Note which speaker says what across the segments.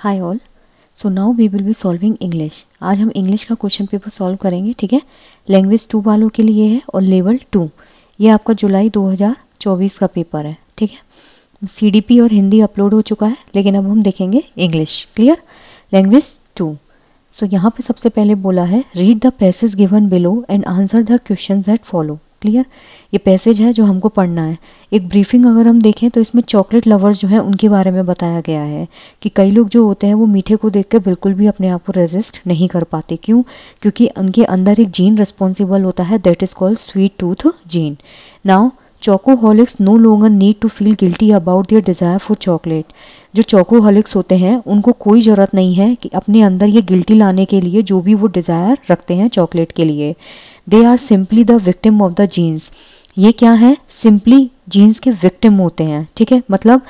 Speaker 1: Hi all. So now we will be solving English. आज हम English का question paper solve करेंगे, ठीक है। लैंग्वेज 2 वालों के लिए है और लेवल 2। ये आपका जुलाई 2024 का पेपर है, ठीक है। सीडीपी और हिंदी अपलोड हो चुका है, लेकिन अब हम देखेंगे इंग्लिश। क्लियर? लैंग्वेज 2। सो यहाँ पे सबसे पहले बोला है read the passage given below and answer the questions that follow. Clear? ये पैसेज है जो हमको पढ़ना है। एक ब्रीफिंग अगर हम देखें तो इसमें चॉकलेट लवर्स जो है उनके बारे में बताया गया है कि कई लोग जो होते हैं वो मीठे को देख के बिल्कुल भी अपने आप को रेजिस्ट नहीं कर पाते। क्यों? क्योंकि उनके अंदर एक जीन रिस्पॉन्सिबल होता है, that is called sweet tooth gene. Now chocoholics no longer need to feel guilty about their desire for chocolate. जो चोकोहॉलिक्स होते हैं उनको कोई ज़रूरत नहीं है कि अपने अंदर ये गिल्टी लाने के लिए जो भी वो डिज़ायर रखते हैं चॉकलेट के लिए। They are simply the victim of the genes. ये क्या है? सिंपली जीन्स के विक्टिम होते हैं, ठीक है। मतलब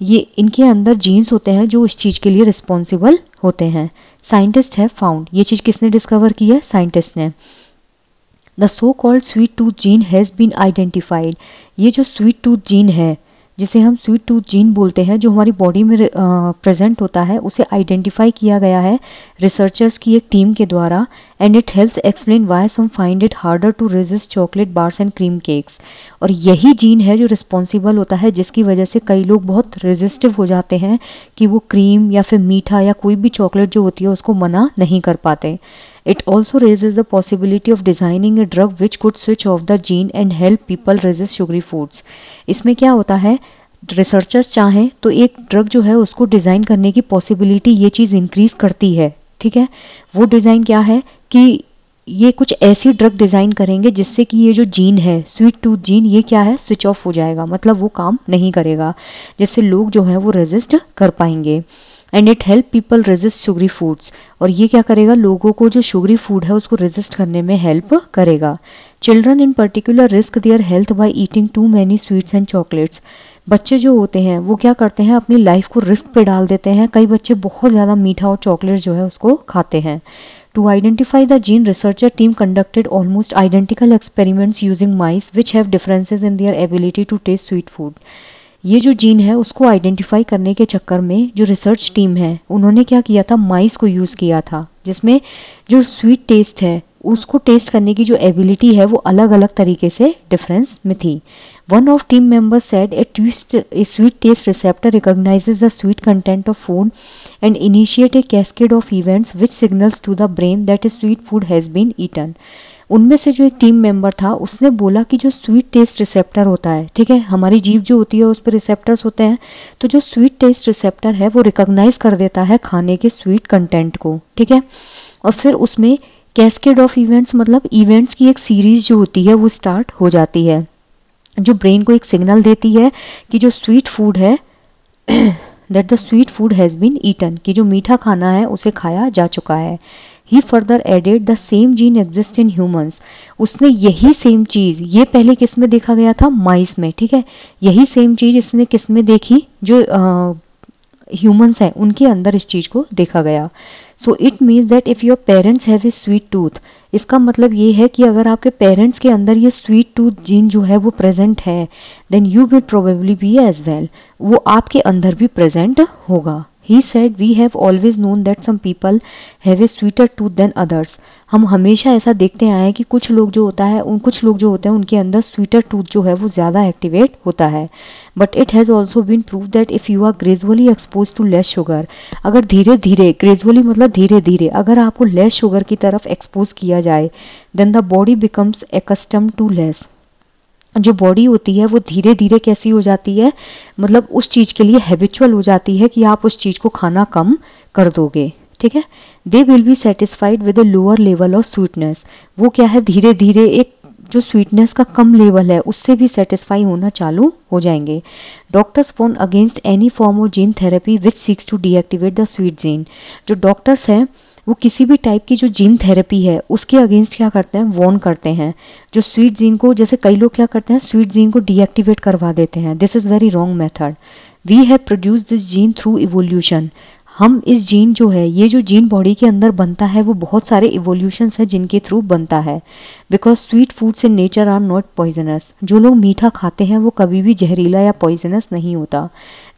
Speaker 1: ये इनके अंदर जीन्स होते हैं जो इस चीज़ के लिए रिस्पॉन्सिबल होते हैं। साइंटिस्ट है फाउंड। ये चीज़ किसने डिस्कवर की है? साइंटिस्ट ने। The so called sweet tooth gene has been identified. ये जो स्वीट टूथ जीन है, जिसे हम स्वीट टूथ जीन बोलते हैं, जो हमारी बॉडी में प्रेजेंट होता है, उसे आइडेंटिफाई किया गया है रिसर्चर्स की एक टीम के द्वारा। And it helps explain why some find it harder to resist chocolate bars and cream cakes. और यही जीन है जो रिस्पॉन्सिबल होता है जिसकी वजह से कई लोग बहुत रेजिस्टिव हो जाते हैं कि वो क्रीम या फिर मीठा या कोई भी चॉकलेट जो होती है उसको मना नहीं कर पाते। It also raises the possibility of designing a drug which could switch off the gene and help people resist sugary foods. इसमें क्या होता है, रिसर्चर्स चाहें तो एक ड्रग जो है उसको डिज़ाइन करने की पॉसिबिलिटी ये चीज़ इंक्रीज करती है, ठीक है। वो डिज़ाइन क्या है कि ये कुछ ऐसी ड्रग डिज़ाइन करेंगे जिससे कि ये जो जीन है स्वीट टूथ जीन, ये क्या है, स्विच ऑफ हो जाएगा, मतलब वो काम नहीं करेगा, जिससे लोग जो है वो रेजिस्ट कर पाएंगे। And it help people resist sugary foods. और ये क्या करेगा, लोगों को जो शुगरी फूड है उसको रेजिस्ट करने में हेल्प करेगा। Children in particular risk their health by eating too many sweets and chocolates. बच्चे जो होते हैं वो क्या करते हैं, अपनी लाइफ को रिस्क पे डाल देते हैं। कई बच्चे बहुत ज़्यादा मीठा और चॉकलेट जो है उसको खाते हैं। To identify the gene, researcher team conducted almost identical experiments using mice which have differences in their ability to taste sweet food. ये जो जीन है उसको आइडेंटिफाई करने के चक्कर में जो रिसर्च टीम है उन्होंने क्या किया था, माइस को यूज़ किया था, जिसमें जो स्वीट टेस्ट है उसको टेस्ट करने की जो एबिलिटी है वो अलग अलग तरीके से डिफरेंस में थी। One of team members said a sweet taste receptor recognises the sweet content of food and initiate a cascade of events which signals to the brain that a sweet food has been eaten. उनमें से जो एक team member था उसने बोला कि जो sweet taste receptor होता है, ठीक है, हमारी जीभ जो होती है उस पर रिसेप्टर्स होते हैं, तो जो स्वीट टेस्ट रिसेप्टर है वो रिकॉग्नाइज कर देता है खाने के स्वीट कंटेंट को, ठीक है। और फिर उसमें कैस्केड ऑफ इवेंट्स, मतलब इवेंट्स की एक सीरीज जो होती है वो स्टार्ट हो जाती है, जो ब्रेन को एक सिग्नल देती है कि जो स्वीट फूड है that the sweet food has been eaten, कि जो मीठा खाना है उसे खाया जा चुका है। He further added the same gene exists in humans. उसने यही सेम चीज़, ये पहले किस में देखा गया था, माइस में, ठीक है। यही सेम चीज़ इसने किस में देखी, जो ह्यूमंस हैं उनके अंदर इस चीज़ को देखा गया। So it means that if your parents have a sweet tooth, इसका मतलब ये है कि अगर आपके पेरेंट्स के अंदर ये स्वीट टूथ जीन जो है वो प्रेजेंट है, then you will probably be as well, वो आपके अंदर भी प्रेजेंट होगा। He said we have always known that some people have a sweeter tooth than others. हम हमेशा ऐसा देखते आए हैं कि कुछ लोग जो होते हैं उनके अंदर स्वीटर टूथ जो है वो ज़्यादा एक्टिवेट होता है। But it has also been prove that if you are gradually expose to less sugar, अगर धीरे धीरे, ग्रेजुअली मतलब धीरे धीरे, अगर आपको लेस शुगर की तरफ एक्सपोज किया जाए, then the body becomes accustomed to less. जो बॉडी होती है वो धीरे धीरे कैसी हो जाती है, मतलब उस चीज़ के लिए हैबिचुअल हो जाती है कि आप उस चीज़ को खाना कम कर दोगे, ठीक है। They will be satisfied with a lower level of sweetness. वो क्या है, धीरे धीरे एक जो स्वीटनेस का कम लेवल है उससे भी सेटिस्फाई होना चालू हो जाएंगे। Doctors phone against any form of gene therapy which seeks to deactivate the sweet gene. जो डॉक्टर्स हैं वो किसी भी टाइप की जो जीन थेरेपी है उसके अगेंस्ट क्या करते हैं, वॉर्न करते हैं। जो स्वीट जीन को, जैसे कई लोग क्या करते हैं, स्वीट जीन को डीएक्टिवेट करवा देते हैं। This is very wrong method. We have produce this gene through evolution. हम इस जीन जो है, ये जो जीन बॉडी के अंदर बनता है वो बहुत सारे इवोल्यूशंस है जिनके थ्रू बनता है। Because sweet foods in nature are not poisonous. जो लोग मीठा खाते हैं वो कभी भी जहरीला या पॉइजनस नहीं होता।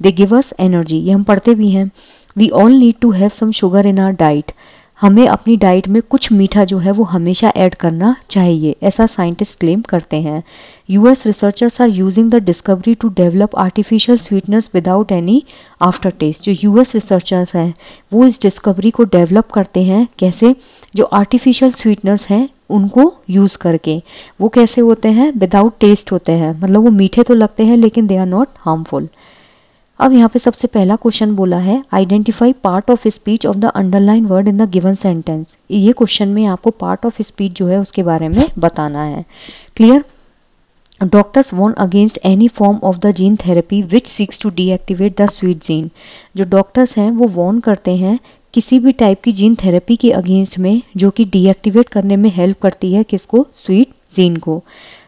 Speaker 1: दे गिव अस एनर्जी, ये हम पढ़ते भी हैं। We all need to have some sugar in our diet, हमें अपनी डाइट में कुछ मीठा जो है वो हमेशा ऐड करना चाहिए, ऐसा साइंटिस्ट क्लेम करते हैं। US researchers are using the discovery to develop artificial sweetness without any after taste. जो यूएस रिसर्चर्स हैं वो इस डिस्कवरी को डेवलप करते हैं, कैसे, जो आर्टिफिशियल स्वीटनर्स हैं उनको यूज करके। वो कैसे होते हैं, विदाउट टेस्ट होते हैं, मतलब वो मीठे तो लगते हैं लेकिन दे आर नॉट हार्मफुल। अब यहाँ पे सबसे पहला क्वेश्चन बोला है identify part of speech of the underline word in the given sentence. ये क्वेश्चन में आपको पार्ट ऑफ स्पीच जो है उसके बारे में बताना है। Clear. Doctors warn against any form of the gene therapy which seeks to deactivate the sweet gene. जो डॉक्टर्स हैं वो वॉर्न करते हैं किसी भी टाइप की जीन थेरेपी के अगेंस्ट में जो कि डीएक्टिवेट करने में हेल्प करती है किसको, स्वीट जीन को।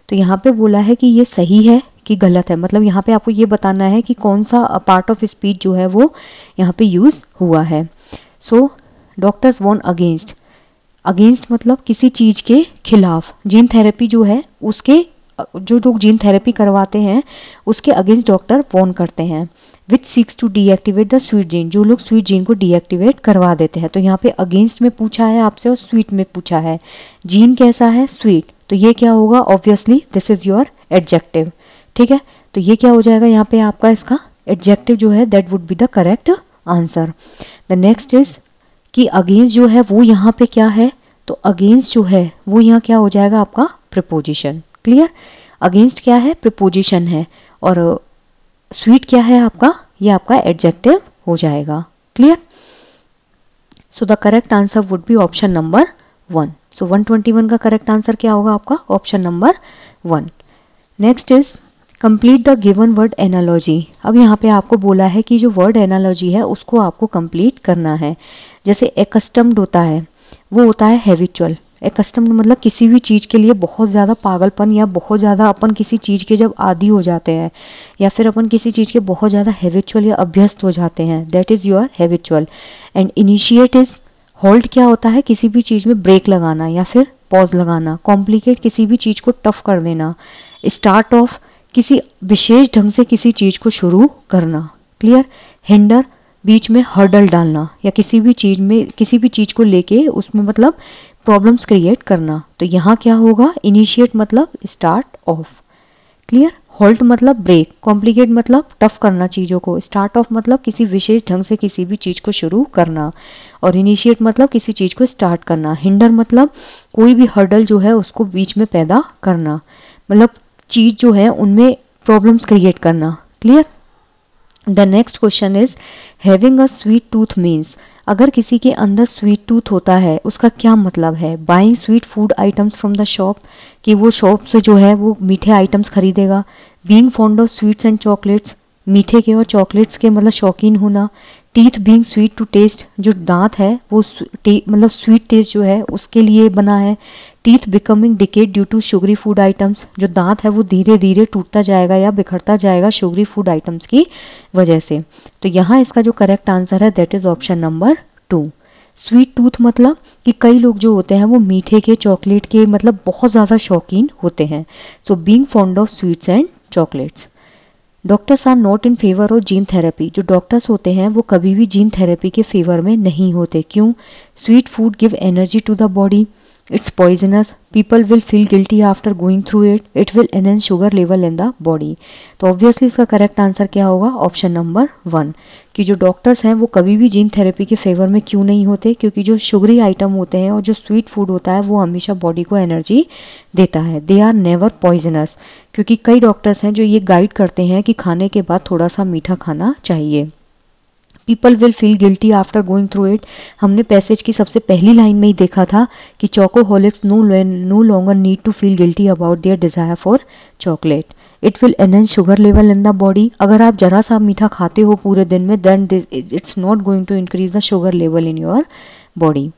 Speaker 1: तो यहाँ पे बोला है कि ये सही है कि गलत है, मतलब यहाँ पे आपको ये बताना है कि कौन सा पार्ट ऑफ स्पीच जो है वो यहाँ पे यूज हुआ है। So doctors warn against, against मतलब किसी चीज के खिलाफ, जीन थेरेपी जो है उसके, जो लोग जीन थेरेपी करवाते हैं उसके अगेंस्ट डॉक्टर वॉर्न करते हैं। Which seeks to deactivate the sweet gene, जो लोग स्वीट जीन को डीएक्टिवेट करवा देते हैं। तो यहाँ पे अगेंस्ट में पूछा है आपसे और स्वीट में पूछा है। जीन कैसा है, स्वीट, तो ये क्या होगा, obviously this is your adjective. ठीक है, तो ये क्या हो जाएगा यहाँ पे आपका, इसका एडजेक्टिव जो है that would be the correct answer. The next is कि अगेंस्ट जो है वो यहाँ पे क्या है, तो अगेंस्ट जो है वो यहाँ क्या हो जाएगा आपका प्रीपोजिशन। क्लियर, अगेंस्ट क्या है, प्रीपोजिशन है, और स्वीट क्या है आपका, ये आपका एडजेक्टिव हो जाएगा। Clear, so the correct answer would be option number 1। सो 121 का करेक्ट आंसर क्या होगा आपका, option number 1। Next is complete the given word analogy. अब यहाँ पे आपको बोला है कि जो वर्ड एनालॉजी है उसको आपको कंप्लीट करना है। जैसे एकस्टम्ड होता है, वो होता है हैबिचुअल। एकस्टम्ड मतलब किसी भी चीज के लिए बहुत ज्यादा पागलपन या बहुत ज्यादा अपन किसी चीज के जब आदी हो जाते हैं या फिर अपन किसी चीज के बहुत ज्यादा हैबिचुअल या अभ्यस्त हो जाते हैं, that is your habitual. And initiate is, hold क्या होता है, किसी भी चीज में ब्रेक लगाना या फिर पॉज लगाना। कॉम्प्लिकेट, किसी भी चीज को टफ कर देना। स्टार्ट ऑफ, किसी विशेष ढंग से किसी चीज को शुरू करना। क्लियर। हिंडर, बीच में हर्डल डालना या किसी भी चीज में, किसी भी चीज को लेके उसमें मतलब प्रॉब्लम्स क्रिएट करना। तो यहाँ क्या होगा, इनिशिएट मतलब स्टार्ट ऑफ। क्लियर। होल्ड मतलब ब्रेक, कॉम्प्लिकेट मतलब टफ करना चीजों को, स्टार्ट ऑफ मतलब किसी विशेष ढंग से किसी भी चीज को शुरू करना, और इनिशिएट मतलब किसी चीज को स्टार्ट करना। हिंडर मतलब कोई भी हर्डल जो है उसको बीच में पैदा करना, मतलब चीज जो है उनमें प्रॉब्लम्स क्रिएट करना। Clear. The next question is having a sweet tooth means, अगर किसी के अंदर स्वीट टूथ होता है उसका क्या मतलब है। Buying sweet food items from the shop, कि वो शॉप से जो है वो मीठे आइटम्स खरीदेगा। Being fond of sweets and chocolates, मीठे के और चॉकलेट्स के मतलब शौकीन होना। Teeth being sweet to taste, जो दांत है वो मतलब स्वीट टेस्ट जो है उसके लिए बना है। Teeth becoming decayed due to sugary food items, जो दांत है वो धीरे धीरे टूटता जाएगा या बिखरता जाएगा शुगरी फूड आइटम्स की वजह से। तो यहाँ इसका जो करेक्ट आंसर है that is option number 2। Sweet tooth मतलब कि कई लोग जो होते हैं वो मीठे के, चॉकलेट के मतलब बहुत ज्यादा शौकीन होते हैं। So being fond of sweets and chocolates. Doctors are not in favour of gene therapy, जो डॉक्टर्स होते हैं वो कभी भी जीन थेरेपी के फेवर में नहीं होते। क्यों। Sweet food give energy to the body, it's poisonous, people will feel guilty after going through it, it will enhance sugar level in the body. तो ऑब्वियसली इसका करेक्ट आंसर क्या होगा, option number 1, कि जो डॉक्टर्स हैं वो कभी भी जीन थेरेपी के फेवर में क्यों नहीं होते, क्योंकि जो शुगरी आइटम होते हैं और जो स्वीट फूड होता है वो हमेशा बॉडी को एनर्जी देता है। दे आर नेवर पॉइजनस, क्योंकि कई डॉक्टर्स हैं जो ये गाइड करते हैं कि खाने के बाद थोड़ा सा मीठा खाना चाहिए। People will feel guilty after going through it, हमने पैसेज की सबसे पहली लाइन में ही देखा था कि chocoholics no longer need to feel guilty about their desire for chocolate. It will enhance sugar level in the body, अगर आप जरा सा मीठा खाते हो पूरे दिन में then it's not going to increase the sugar level in your body.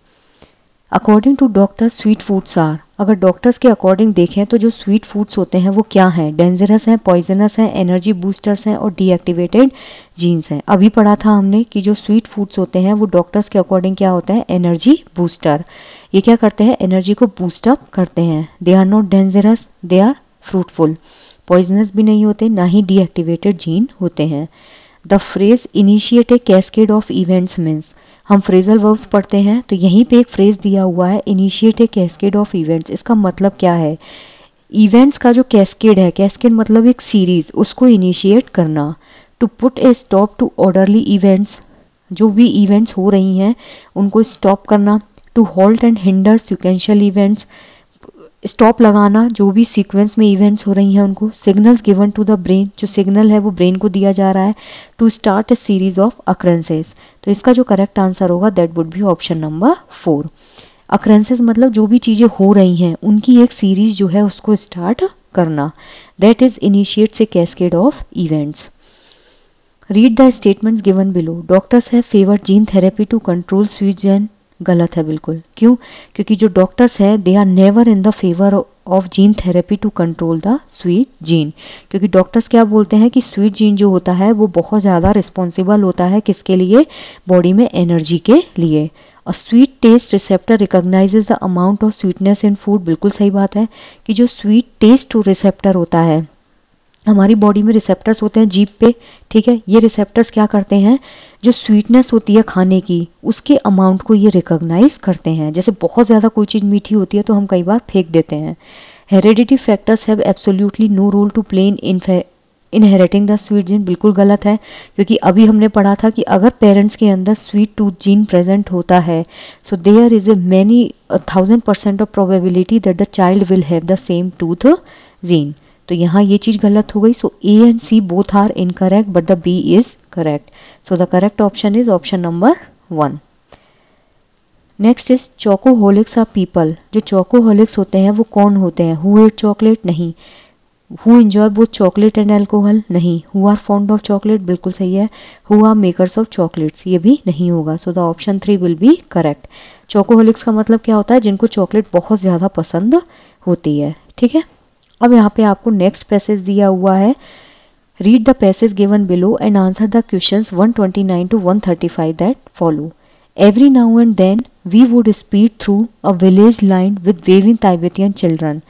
Speaker 1: According to doctor sweet foods are, अगर डॉक्टर्स के अकॉर्डिंग देखें तो जो स्वीट फूड्स होते हैं वो क्या हैं, डेंजरस हैं, पॉइजनस हैं, एनर्जी बूस्टर्स हैं और डीएक्टिवेटेड जीन्स हैं। अभी पढ़ा था हमने कि जो स्वीट फूड्स होते हैं वो डॉक्टर्स के अकॉर्डिंग क्या होता है, एनर्जी बूस्टर। ये क्या करते हैं, एनर्जी को बूस्ट अप करते हैं। They are not dangerous, they are fruitful, poisonous भी नहीं होते, ना ही डीएक्टिवेटेड जीन होते हैं। The phrase initiate a cascade of events means, हम फ्रेजल वर्ब्स पढ़ते हैं तो यहीं पे एक फ्रेज दिया हुआ है initiate a cascade of events. इसका मतलब क्या है, इवेंट्स का जो कैस्केड है, कैस्केड मतलब एक सीरीज, उसको इनिशिएट करना। To put a stop to orderly events, जो भी इवेंट्स हो रही हैं उनको स्टॉप करना। To halt and hinder sequential events, stop लगाना जो भी सीक्वेंस में इवेंट्स हो रही हैं उनको। Signals given to the brain, जो सिग्नल है वो ब्रेन को दिया जा रहा है। To start a series of occurrences, तो इसका जो करेक्ट आंसर होगा that would be option number 4। Occurrences मतलब जो भी चीजें हो रही हैं उनकी एक सीरीज जो है उसको स्टार्ट करना, that is initiates a cascade of events. Read the statements given below. Doctors have favoured gene therapy to control sweet gene, गलत है बिल्कुल। क्यों? क्योंकि जो डॉक्टर्स हैं they are never in the favour of gene therapy to control the sweet gene, क्योंकि doctors क्या बोलते हैं कि स्वीट जीन जो होता है वो बहुत ज़्यादा रिस्पॉन्सिबल होता है किसके लिए, बॉडी में एनर्जी के लिए। और sweet taste receptor recognises the amount of sweetness in food, बिल्कुल सही बात है कि जो स्वीट टेस्ट रिसेप्टर होता है, हमारी बॉडी में रिसेप्टर्स होते हैं जीभ पे, ठीक है, ये रिसेप्टर्स क्या करते हैं, जो स्वीटनेस होती है खाने की उसके अमाउंट को ये रिकॉग्नाइज करते हैं। जैसे बहुत ज़्यादा कोई चीज़ मीठी होती है तो हम कई बार फेंक देते हैं। Heredity factors have absolutely no role to play in inheriting the sweet gene, बिल्कुल गलत है, क्योंकि अभी हमने पढ़ा था कि अगर पेरेंट्स के अंदर स्वीट टूथ जीन प्रेजेंट होता है so there is a many 1000% of probability that the child will have the same tooth gene. तो यहाँ ये चीज गलत हो गई। So A and C both are incorrect but the B is correct. So the correct option is option number 1। Next is chocoholics are people. जो chocoholics होते हैं वो कौन होते हैं? Who eat chocolate? नहीं। Who enjoy both chocolate and alcohol? नहीं। Who are fond of chocolate? बिल्कुल सही है। Who are makers of chocolates? ये भी नहीं होगा। So the option 3 will be correct. Chocoholics का मतलब क्या होता है? जिनको चॉकलेट बहुत ज्यादा पसंद होती है, ठीक है। अब यहाँ पे आपको नेक्स्ट पैसेज दिया हुआ है। Read the passage given below and answer the questions 129 to 135 that follow. Every now and then we would speed through a village line with waving Tibetan children.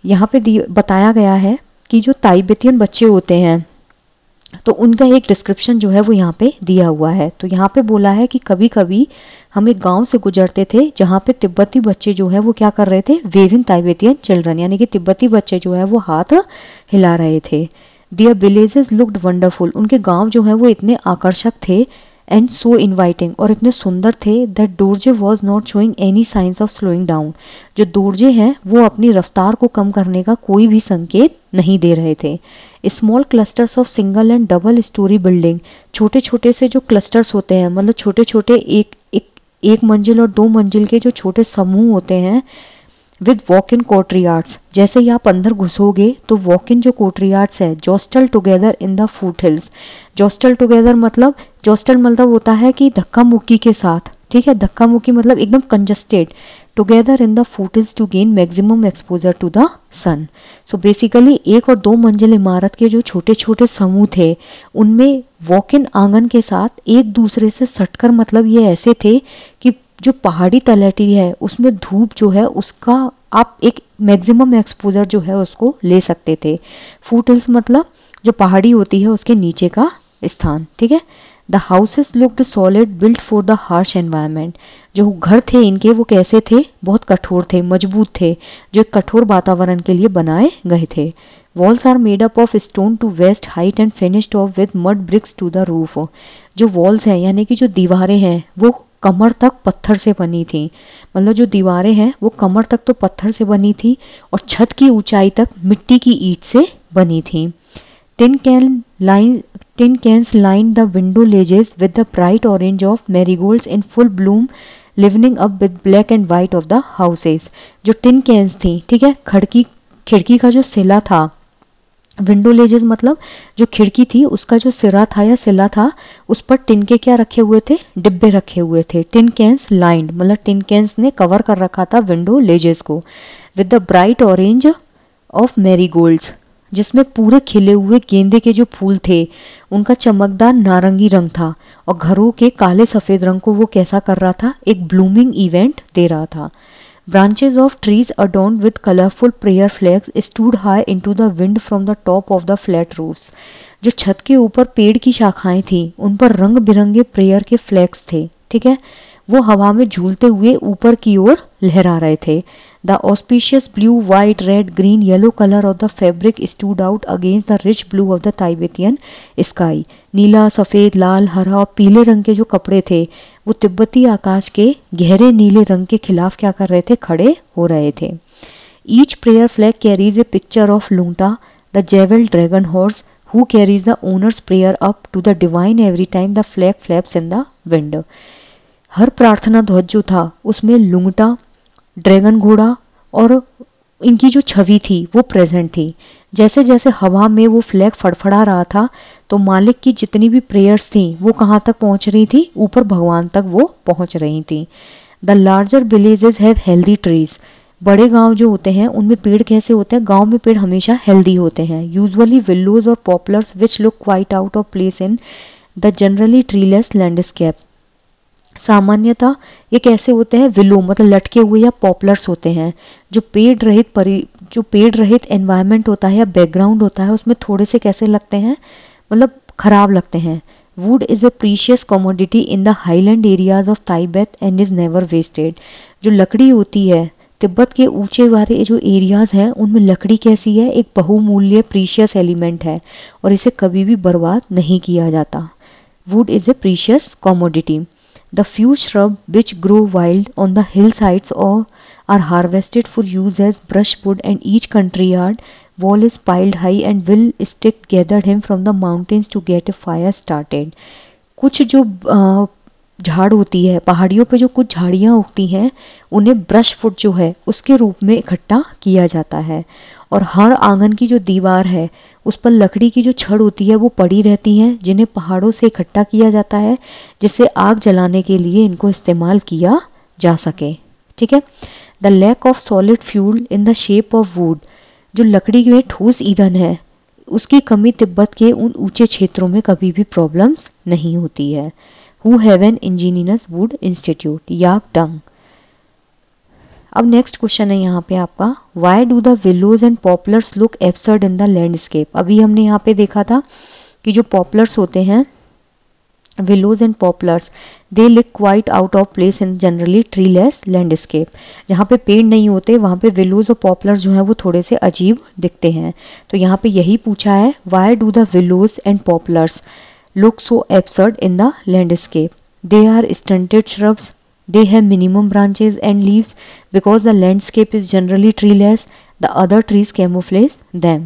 Speaker 1: यहाँ पे बताया गया है कि जो ताइबेतियन बच्चे होते हैं तो उनका एक डिस्क्रिप्शन जो है वो यहाँ पे दिया हुआ है। तो यहाँ पे बोला है कि कभी कभी हम एक गांव से गुजरते थे जहाँ पे तिब्बती बच्चे जो है वो क्या कर रहे थे? वेविंग ताइबेतियन चिल्ड्रन, यानी कि तिब्बती बच्चे जो है वो हाथ हिला रहे थे। दियर विलेजेस लुक्ड वंडरफुल, उनके गांव जो है वो इतने आकर्षक थे एंड सो इनवाइटिंग, और इतने सुंदर थे that Dorje was not showing any science of slowing down. जो दोरजे हैं वो अपनी रफ्तार को कम करने का कोई भी संकेत नहीं दे रहे थे। Small clusters of single and double storey building, छोटे छोटे से जो क्लस्टर्स होते हैं, मतलब छोटे छोटे एक मंजिल और 2 मंजिल के जो छोटे समूह होते हैं, विद वॉक इन कोर्टयार्ड्स, जैसे ही आप अंदर घुसोगे तो वॉक इन जो कोर्टयार्ड्स है, jostle together in the foothills. Jostle together मतलब, जोस्टल मतलब होता है कि धक्का मुक्की के साथ, ठीक है, धक्का मुक्की मतलब एकदम congested, together in the foothills to gain maximum exposure to the sun. So basically 1 और 2 मंजिल इमारत के जो छोटे छोटे समूह थे उनमें वॉक इन आंगन के साथ एक दूसरे से सटकर, मतलब ये ऐसे थे कि जो पहाड़ी तलहटी है उसमें धूप जो है उसका आप एक मैक्सिमम एक्सपोजर जो है उसको ले सकते थे। फूट हिल्स मतलब जो पहाड़ी होती है उसके नीचे का स्थान, ठीक है। The houses looked solid built for the harsh environment, जो घर थे इनके वो कैसे थे? बहुत कठोर थे, मजबूत थे, जो एक कठोर वातावरण के लिए बनाए गए थे। Walls are made up of stone to waist height and finished off with mud bricks to the roof. जो वॉल्स हैं यानी कि जो दीवारें हैं वो कमर तक पत्थर से बनी थी, मतलब जो दीवारें हैं वो कमर तक तो पत्थर से बनी थी और छत की ऊंचाई तक मिट्टी की ईंट से बनी थी। Tin cans line the window ledges with the bright orange of marigolds in full bloom livening up with black and white of the houses. जो टिन कैन्स थी, ठीक है, खिड़की का जो सिला था, विंडो लेजेस मतलब जो खिड़की थी उसका जो सिरा था या सिला था उस पर टिन के क्या रखे हुए थे? डिब्बे रखे हुए थे। टिन कैन्स लाइंड मतलब टिन कैन्स ने कवर कर रखा था विंडो लेजेस को with the bright orange of marigolds, जिसमें पूरे खिले हुए गेंदे के जो फूल थे उनका चमकदार नारंगी रंग था, और घरों के काले सफेद रंग को वो कैसा कर रहा था? एक ब्लूमिंग इवेंट दे रहा था। Branches of trees adorned with colorful prayer flags stood high into the wind from the top of the flat roofs. जो छत के ऊपर पेड़ की शाखाएं थी उन पर रंग बिरंगे प्रेयर के फ्लैग्स थे, ठीक है, वो हवा में झूलते हुए ऊपर की ओर लहरा रहे थे। The auspicious blue, white, red, green, yellow colour of the fabric stood out against the rich blue of the Tibetan sky. नीला, सफेद, लाल, हरा और पीले रंग के जो कपड़े थे वो तिब्बती आकाश के गहरे नीले रंग के खिलाफ क्या कर रहे थे, खड़े हो रहे थे। Each prayer flag carries a picture of Lungta the jewel dragon horse who carries the owner's prayer up to the divine every time the flag flaps in the wind। हर प्रार्थना ध्वज जो था उसमें लुंगटा, ड्रैगन घोड़ा और इनकी जो छवि थी वो प्रेजेंट थी। जैसे जैसे हवा में वो फ्लैग फड़फड़ा रहा था तो मालिक की जितनी भी प्रेयर्स थी वो कहाँ तक पहुंच रही थी, ऊपर भगवान तक वो पहुंच रही थी। The larger villages have healthy trees. बड़े गांव जो होते हैं उनमें पेड़ कैसे होते हैं, गांव में पेड़ हमेशा हेल्दी होते हैं। यूजुअली विलोज और पॉपुलर्स which look quite out of place in the generally treeless landscape. सामान्यतः ये कैसे होते हैं, विलो मतलब लटके हुए या पॉपुलर्स होते हैं। जो पेड़ रहित एनवायरनमेंट होता है या बैकग्राउंड होता है उसमें थोड़े से कैसे लगते हैं, मतलब खराब लगते हैं। Wood is a precious commodity in the highland areas of Tibet and is never wasted. जो लकड़ी होती है तिब्बत के ऊंचे वाले जो एरियाज हैं उनमें लकड़ी कैसी है, एक बहुमूल्य प्रीशियस एलिमेंट है और इसे कभी भी बर्बाद नहीं किया जाता। Wood is a precious commodity. The few shrub which grow wild on the hill sides are harvested for use as brush wood and each country yard wall is piled high and will stick gathered him from the mountains to get a fire started. कुछ जो झाड़ होती है पहाड़ियों पे, जो कुछ झाड़ियाँ उगती हैं उन्हें ब्रश फुट जो है उसके रूप में इकट्ठा किया जाता है और हर आंगन की जो दीवार है उस पर लकड़ी की जो छड़ होती है वो पड़ी रहती है जिन्हें पहाड़ों से इकट्ठा किया जाता है जिससे आग जलाने के लिए इनको इस्तेमाल किया जा सके, ठीक है। The lack of solid fuel in the shape of wood. जो लकड़ी में ठोस ईंधन है उसकी कमी तिब्बत के उन ऊंचे क्षेत्रों में कभी भी प्रॉब्लम्स नहीं होती है। Who have an ingenious wood institute, याकडंग। अब नेक्स्ट क्वेश्चन है यहाँ पे आपका, Why do the willows and poplars look absurd in the landscape। अभी हमने यहाँ पे देखा था कि जो पॉपुलर्स होते हैं willows and poplars they look quite out of place in generally treeless landscape। जहाँ पे पेड़ नहीं होते वहाँ पे willows और poplars जो है वो थोड़े से अजीब दिखते हैं। तो यहाँ पे यही पूछा है, Why do the willows and poplars look so absurd in the landscape। They are stunted shrubs, they have minimum branches and leaves because the landscape is generally treeless, the other trees camouflage them।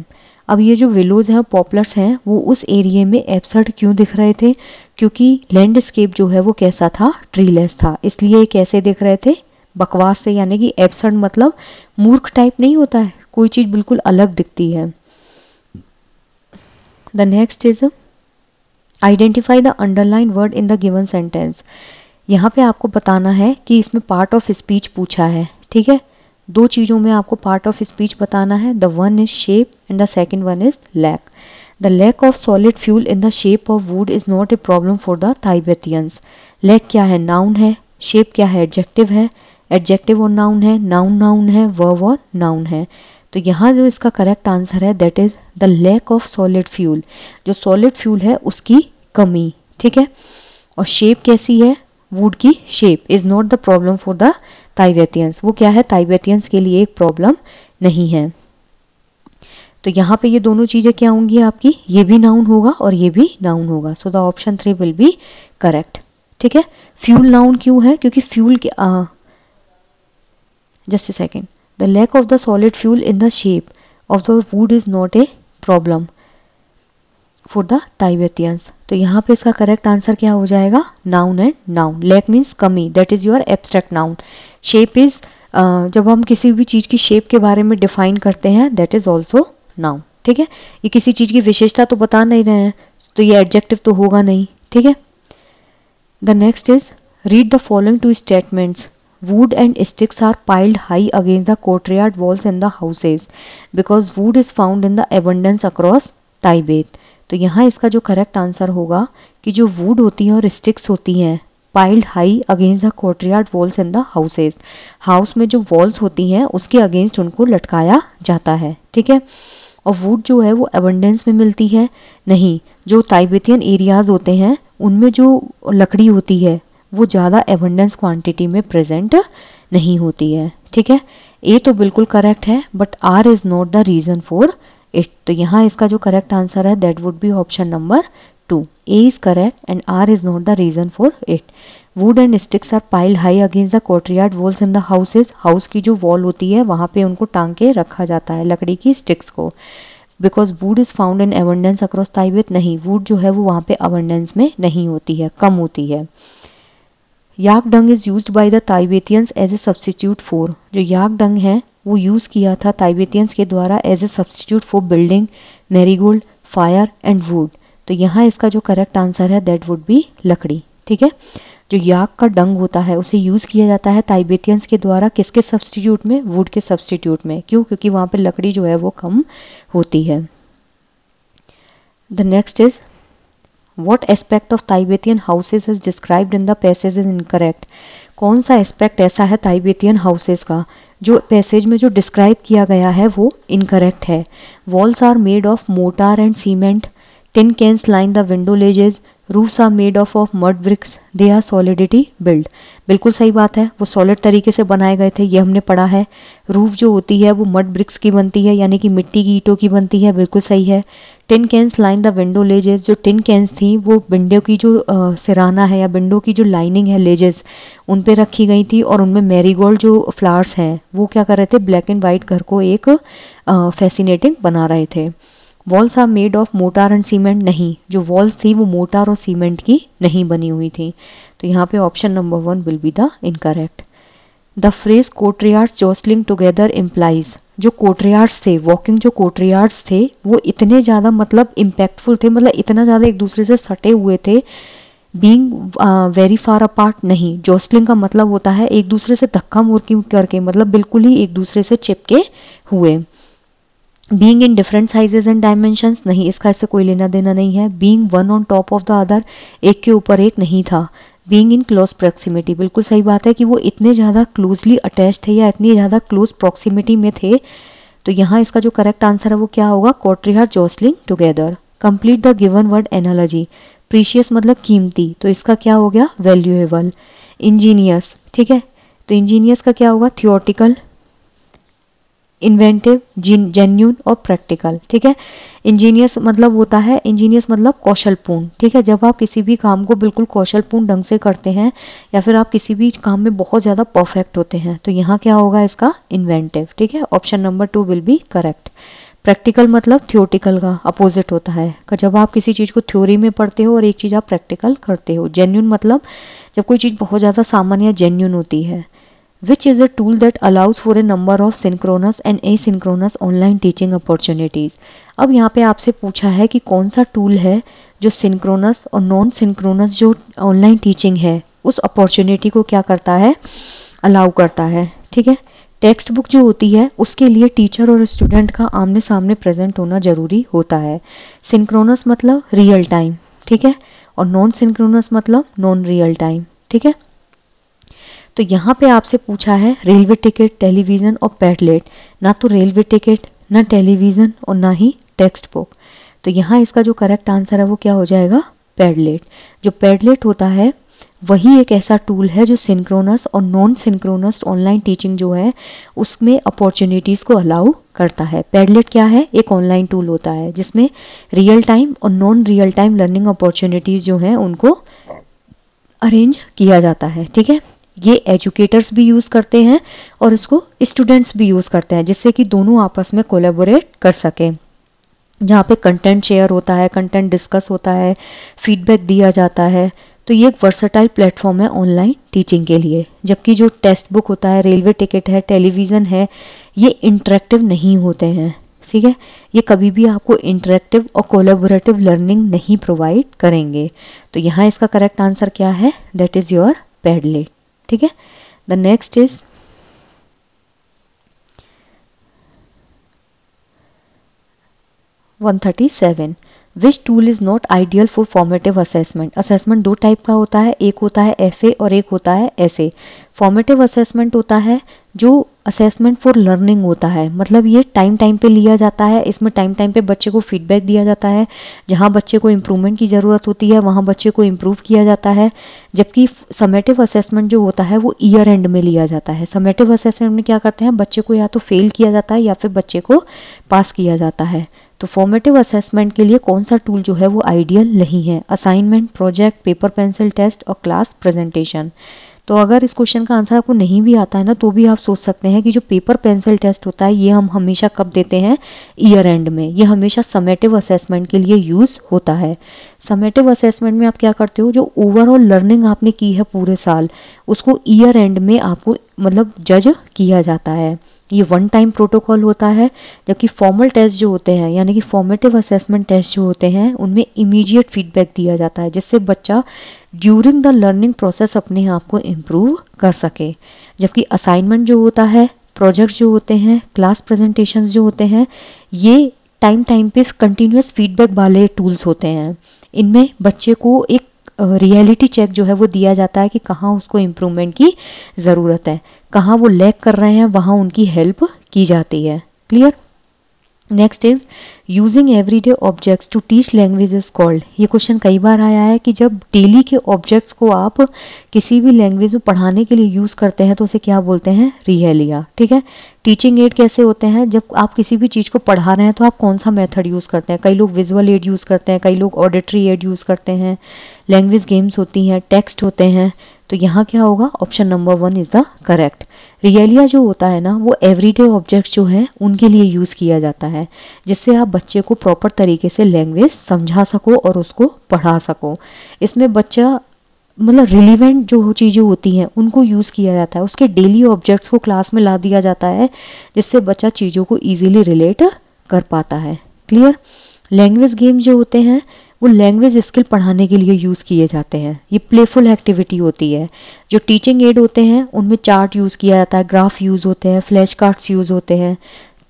Speaker 1: अब ये जो willows हैं पॉपुलर्स हैं वो उस area में absurd क्यों दिख रहे थे, क्योंकि लैंडस्केप जो है वो कैसा था, ट्रीलेस था, इसलिए ये कैसे दिख रहे थे, बकवास से। यानी कि एब्सर्ड मतलब मूर्ख टाइप नहीं होता है, कोई चीज बिल्कुल अलग दिखती है। The next is identify the underline word in the given sentence. यहाँ पे आपको बताना है कि इसमें पार्ट ऑफ स्पीच पूछा है, ठीक है। दो चीजों में आपको पार्ट ऑफ स्पीच बताना है, the one is shape and the second one is lack. The lack of solid fuel in the shape of wood is not a problem for the Tibetans. Lack क्या है, noun है, shape क्या है, adjective है, adjective और noun है, noun है, verb और नाउन है। तो यहाँ जो इसका करेक्ट आंसर है that is the lack of solid fuel. जो सॉलिड फ्यूल है उसकी कमी, ठीक है। और शेप कैसी है, वुड की shape is not the problem for the तिब्बतियंस। वो क्या है, तिब्बतियंस के लिए एक प्रॉब्लम नहीं है। तो यहाँ पे ये दोनों चीजें क्या होंगी आपकी, ये भी नाउन होगा और ये भी नाउन होगा। So the option 3 will be correct, ठीक है। फ्यूल नाउन क्यों है, क्योंकि फ्यूल के just a second, the lack of the solid fuel in the shape of the wood is not a problem for the Tibetans. तो यहाँ पे इसका करेक्ट आंसर क्या हो जाएगा, noun and noun. Lack means कमी, that is your abstract noun. Shape is जब हम किसी भी चीज की शेप के बारे में डिफाइन करते हैं दैट इज ऑल्सो नाउन, ठीक है। ये किसी चीज की विशेषता तो बता नहीं रहे हैं तो ये एडजेक्टिव तो होगा नहीं, ठीक है। The next is read the following two statements. Wood and sticks are piled high against the courtyard walls and the houses because wood is found in the abundance across Tibet। तो यहाँ इसका जो correct answer होगा कि जो would होती है और स्टिक्स होती हैं piled high against the courtyard walls in the houses. House में जो वॉल्स होती हैं उसके अगेंस्ट उनको लटकाया जाता है, ठीक है। और वुड जो है वो एबंडेंस में मिलती है नहीं। जो तिब्बतियन एरियाज होते हैं उनमें जो लकड़ी होती है वो ज़्यादा एबंडेंस क्वांटिटी में प्रेजेंट नहीं होती है, ठीक है। ए तो बिल्कुल करेक्ट है, but R is not the reason for it. तो यहाँ इसका जो करेक्ट आंसर है that would be option number 2। A is correct and R is not the reason for it. Wood and sticks are piled high against the courtyard walls in the houses. House की जो wall होती है वहां पे उनको टांग के रखा जाता है लकड़ी की स्टिक्स को। Because would is found in abundance across Tibet, नहीं, वुड जो है वो वहां पे अबंडेंस में नहीं होती है, कम होती है। Yak dung is used by the Tibetans as a substitute for. जो याक डंग है वो यूज किया था तिब्बतियंस के द्वारा as a substitute for building, marigold, fire and wood. तो यहाँ इसका जो करेक्ट आंसर है दैट वुड बी लकड़ी, ठीक है। जो याक का डंग होता है उसे यूज किया जाता है तिब्बतियंस के द्वारा किसके सब्स्टिट्यूट में, वुड के सब्स्टिट्यूट में। क्यों? क्योंकि वहां पे लकड़ी जो है वो कम होती है। The next is What aspect of Tibetan houses is described in the passage is incorrect? कौन सा एस्पेक्ट ऐसा है तिब्बतियन हाउसेस का जो पैसेज में जो डिस्क्राइब किया गया है वो इनकरेक्ट है। Walls are made of mortar and cement, tin cans line the window ledges, roofs are made of mud bricks, they are solidity build. बिल्कुल सही बात है, वो सॉलिड तरीके से बनाए गए थे, ये हमने पढ़ा है। रूफ जो होती है वो मड ब्रिक्स की बनती है, यानी कि मिट्टी की ईंटों की बनती है, बिल्कुल सही है। Tin cans line the window laissez, जो टिन कैन्स थी वो विंडो की जो सिराना है या विंडो की जो लाइनिंग है लेजेस उन पे रखी गई थी, और उनमें मैरीगोल्ड जो फ्लावर्स हैं वो क्या कर रहे थे, ब्लैक एंड वाइट घर को एक फैसिनेटिंग बना रहे थे। Walls are made of mortar and cement, नहीं, जो वॉल्स थी वो मोटार और सीमेंट की नहीं बनी हुई थी। तो यहाँ पे option number 1 will be the incorrect. The phrase courtyards jostling together implies, जो कोर्टयार्ड्स थे, वॉकिंग जो कोर्टयार्ड्स थे वो इतने ज़्यादा मतलब इम्पैक्टफुल थे, मतलब इतना ज़्यादा एक दूसरे से सटे हुए थे। बीइंग वेरी फार अपार्ट, नहीं, जॉस्लिंग का मतलब होता है एक दूसरे से धक्का मुक्की करके, मतलब बिल्कुल ही एक दूसरे से चिपके हुए। Being in different sizes and dimensions, नहीं, इसका इससे कोई लेना देना नहीं है। Being one on top of the other, एक के ऊपर एक नहीं था। बीइंग इन क्लोज प्रॉक्सिमिटी, बिल्कुल सही बात है कि वो इतने ज़्यादा क्लोजली अटैच थे या इतनी ज़्यादा क्लोज प्रॉक्सिमिटी में थे। तो यहाँ इसका जो करेक्ट आंसर है वो क्या होगा, courtyard jostling together. Complete the given word analogy. Precious मतलब कीमती, तो इसका क्या हो गया, वैल्यूएबल। इंजीनियस, ठीक है, तो इंजीनियस का क्या होगा, थियोटिकल, इन्वेंटिव, जेन्यून और प्रैक्टिकल, ठीक है। इंजीनियस मतलब होता है, इंजीनियस मतलब कौशलपूर्ण, ठीक है। जब आप किसी भी काम को बिल्कुल कौशलपूर्ण ढंग से करते हैं या फिर आप किसी भी काम में बहुत ज़्यादा परफेक्ट होते हैं, तो यहाँ क्या होगा इसका, इन्वेंटिव, ठीक है। Option number 2 will be correct. Practical मतलब थियोटिकल का अपोजिट होता है, जब आप किसी चीज़ को थ्योरी में पढ़ते हो और एक चीज़ आप प्रैक्टिकल करते हो। जेन्यून मतलब जब कोई चीज़ बहुत ज़्यादा सामान्य जेन्यून होती है। Which is a tool that allows for a number of synchronous and asynchronous online teaching opportunities? अब यहाँ पे आपसे पूछा है कि कौन सा टूल है जो सिंक्रोनस और नॉन सिंक्रोनस जो ऑनलाइन टीचिंग है उस अपॉर्चुनिटी को क्या करता है, अलाउ करता है, ठीक है। टेक्स्ट बुक जो होती है उसके लिए टीचर और स्टूडेंट का आमने सामने प्रेजेंट होना जरूरी होता है। सिंक्रोनस मतलब रियल टाइम, ठीक है, और नॉन सिंक्रोनस मतलब नॉन रियल टाइम, ठीक है। तो यहाँ पे आपसे पूछा है रेलवे टिकट, टेलीविज़न और पैडलेट, ना तो रेलवे टिकट, ना टेलीविज़न और ना ही टेक्स्ट बुक। तो यहाँ इसका जो करेक्ट आंसर है वो क्या हो जाएगा, पैडलेट। जो पैडलेट होता है वही एक ऐसा टूल है जो सिंक्रोनस और नॉन सिंक्रोनस ऑनलाइन टीचिंग जो है उसमें अपॉर्चुनिटीज़ को अलाउ करता है। पैडलेट क्या है, एक ऑनलाइन टूल होता है जिसमें रियल टाइम और non real time learning opportunities जो हैं उनको अरेंज किया जाता है, ठीक है। ये एजुकेटर्स भी यूज़ करते हैं और इसको स्टूडेंट्स भी यूज़ करते हैं, जिससे कि दोनों आपस में कोलैबोरेट कर सकें। जहाँ पे कंटेंट शेयर होता है, कंटेंट डिस्कस होता है, फीडबैक दिया जाता है। तो ये एक वर्सटाइल प्लेटफॉर्म है ऑनलाइन टीचिंग के लिए। जबकि जो टेक्स्ट बुक होता है, रेलवे टिकट है, टेलीविज़न है, ये इंटरेक्टिव नहीं होते हैं, ठीक है। ये कभी भी आपको इंटरेक्टिव और कोलैबोरेटिव लर्निंग नहीं प्रोवाइड करेंगे। तो यहाँ इसका करेक्ट आंसर क्या है, दैट इज़ योर पैडलेट, ठीक है। The next is (137) which tool is not ideal for formative assessment. Assessment दो टाइप का होता है, एक होता है एफए और एक होता है एसए। फॉर्मेटिव असेसमेंट होता है जो असेसमेंट फॉर लर्निंग होता है, मतलब ये टाइम टाइम पे लिया जाता है, इसमें टाइम टाइम पे बच्चे को फीडबैक दिया जाता है, जहां बच्चे को इम्प्रूवमेंट की ज़रूरत होती है वहां बच्चे को इम्प्रूव किया जाता है। जबकि समेटिव असेसमेंट जो होता है वो ईयर एंड में लिया जाता है। समेटिव असेसमेंट में क्या करते हैं, बच्चे को या तो फेल किया जाता है या फिर बच्चे को पास किया जाता है। तो फॉर्मेटिव असेसमेंट के लिए कौन सा टूल जो है वो आइडियल नहीं है, assignment, project, paper pencil test और क्लास प्रेजेंटेशन। तो अगर इस क्वेश्चन का आंसर आपको नहीं भी आता है ना, तो भी आप सोच सकते हैं कि जो पेपर पेंसिल टेस्ट होता है ये हम हमेशा कब देते हैं, ईयर एंड में। ये हमेशा समेटिव असेसमेंट के लिए यूज होता है। समेटिव असेसमेंट में आप क्या करते हो, जो ओवरऑल लर्निंग आपने की है पूरे साल, उसको ईयर एंड में आपको मतलब जज किया जाता है। ये वन टाइम प्रोटोकॉल होता है। जबकि फॉर्मल टेस्ट जो होते हैं यानी कि फॉर्मेटिव असेसमेंट टेस्ट जो होते हैं उनमें इमीडिएट फीडबैक दिया जाता है, जिससे बच्चा ड्यूरिंग द लर्निंग प्रोसेस अपने आप को इम्प्रूव कर सके। जबकि असाइनमेंट जो होता है, प्रोजेक्ट जो होते हैं, क्लास प्रेजेंटेशंस जो होते हैं, ये टाइम टाइम पे कंटिन्यूस फीडबैक वाले टूल्स होते हैं। इनमें बच्चे को एक रियलिटी चेक जो है वो दिया जाता है कि कहाँ उसको इम्प्रूवमेंट की ज़रूरत है, कहाँ वो लैग कर रहे हैं, वहाँ उनकी हेल्प की जाती है। Clear. Next is using everyday objects to teach language is called. ये क्वेश्चन कई बार आया है कि जब डेली के ऑब्जेक्ट्स को आप किसी भी लैंग्वेज में पढ़ाने के लिए यूज करते हैं तो उसे क्या बोलते हैं, रियलिया। ठीक है। टीचिंग एड कैसे होते हैं, जब आप किसी भी चीज को पढ़ा रहे हैं तो आप कौन सा मेथड यूज करते हैं। कई लोग विजुअल एड यूज करते हैं, कई लोग ऑडिटरी एड यूज करते हैं, लैंग्वेज गेम्स होती हैं, टेक्स्ट होते हैं। तो यहाँ क्या होगा, option number 1 is the correct. Realia जो होता है ना वो एवरीडे ऑब्जेक्ट्स जो है उनके लिए यूज किया जाता है, जिससे आप बच्चे को प्रॉपर तरीके से लैंग्वेज समझा सको और उसको पढ़ा सको। इसमें बच्चा मतलब रिलीवेंट जो चीज़ें होती हैं उनको यूज़ किया जाता है, उसके डेली ऑब्जेक्ट्स को क्लास में ला दिया जाता है, जिससे बच्चा चीज़ों को ईजिली रिलेट कर पाता है। क्लियर। लैंग्वेज गेम जो होते हैं वो लैंग्वेज स्किल पढ़ाने के लिए यूज़ किए जाते हैं। ये प्लेफुल एक्टिविटी होती है। जो टीचिंग एड होते हैं उनमें चार्ट यूज़ किया जाता है, ग्राफ यूज़ होते हैं, फ्लैश कार्ड्स यूज़ होते हैं।